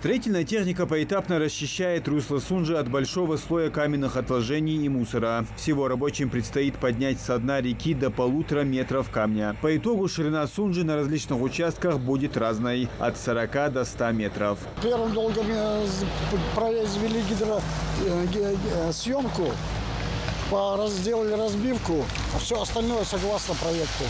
Строительная техника поэтапно расчищает русло Сунжи от большого слоя каменных отложений и мусора. Всего рабочим предстоит поднять со дна реки до 1,5 метров камня. По итогу ширина Сунжи на различных участках будет разной – от 40 до 100 метров. Первым долгом произвели гидросъемку, сделали разбивку, а все остальное согласно проекту.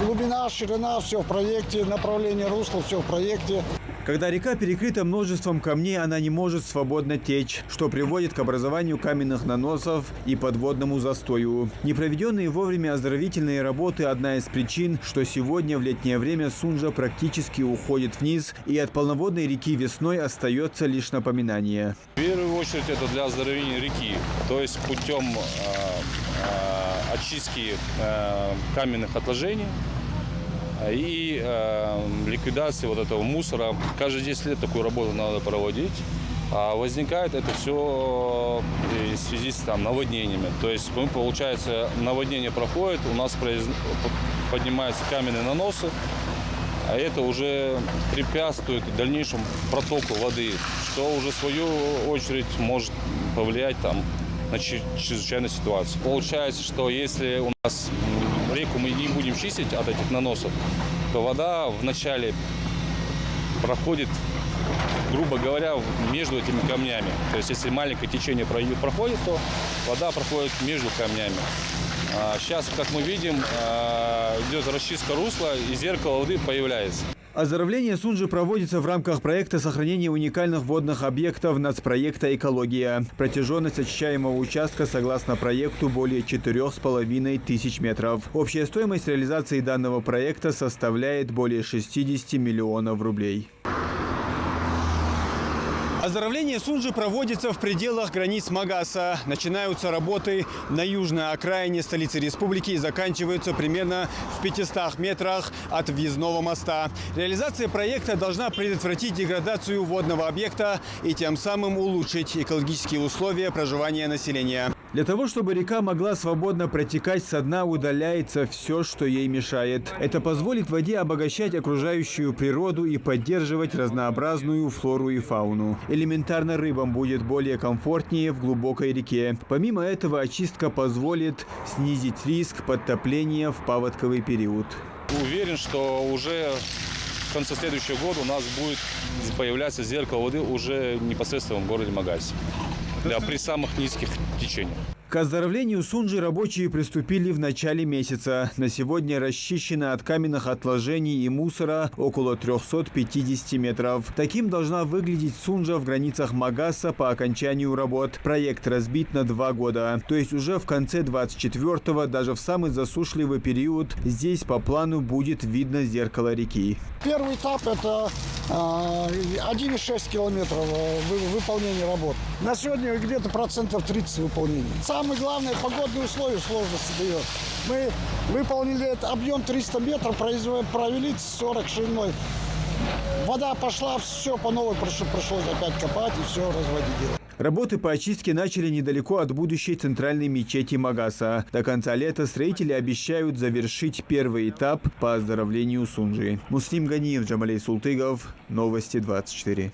Глубина, ширина – все в проекте, направление русла – все в проекте. Когда река перекрыта множеством камней, она не может свободно течь, что приводит к образованию каменных наносов и подводному застою. Непроведенные вовремя оздоровительные работы – одна из причин, что сегодня в летнее время Сунжа практически уходит вниз, и от полноводной реки весной остается лишь напоминание. В первую очередь это для оздоровления реки, то есть путем очистки каменных отложений и ликвидации вот этого мусора. Каждые 10 лет такую работу надо проводить. А возникает это все в связи с наводнениями. То есть, получается, наводнение проходит, у нас поднимаются каменные наносы, а это уже препятствует дальнейшему протоку воды, что уже в свою очередь может повлиять на чрезвычайную ситуацию. Получается, что если у нас реку мы не будем чистить от этих наносов, то вода вначале проходит, грубо говоря, между этими камнями. То есть, если маленькое течение проходит, то вода проходит между камнями. Сейчас, как мы видим, идет расчистка русла, и зеркало воды появляется. Оздоровление Сунжи проводится в рамках проекта сохранения уникальных водных объектов нацпроекта «Экология». Протяженность очищаемого участка согласно проекту более 4500 метров. Общая стоимость реализации данного проекта составляет более 60 миллионов рублей. Оздоровление Сунжи проводится в пределах границ Магаса. Начинаются работы на южной окраине столицы республики и заканчиваются примерно в 500 метрах от въездного моста. Реализация проекта должна предотвратить деградацию водного объекта и тем самым улучшить экологические условия проживания населения. Для того, чтобы река могла свободно протекать, со дна удаляется все, что ей мешает. Это позволит воде обогащать окружающую природу и поддерживать разнообразную флору и фауну. Элементарно рыбам будет более комфортнее в глубокой реке. Помимо этого, очистка позволит снизить риск подтопления в паводковый период. Уверен, что уже в конце следующего года у нас будет появляться зеркало воды уже непосредственно в городе Магасе. При самых низких течениях. К оздоровлению Сунжи рабочие приступили в начале месяца. На сегодня расчищено от каменных отложений и мусора около 350 метров. Таким должна выглядеть Сунжа в границах Магаса по окончанию работ. Проект разбит на 2 года. То есть уже в конце 24-го, даже в самый засушливый период, здесь по плану будет видно зеркало реки. Первый этап – это 1,6 километров выполнения работ. На сегодня где-то 30% выполнения. Самое главное, погодные условия сложности дает. Мы выполнили этот объем 300 метров, провели 40 шириной. Вода пошла, все по новой пришлось опять копать и все разводить дело. Работы по очистке начали недалеко от будущей центральной мечети Магаса. До конца лета строители обещают завершить первый этап по оздоровлению Сунжи. Муслим Ганиев, Джамалей Султыгов, Новости 24.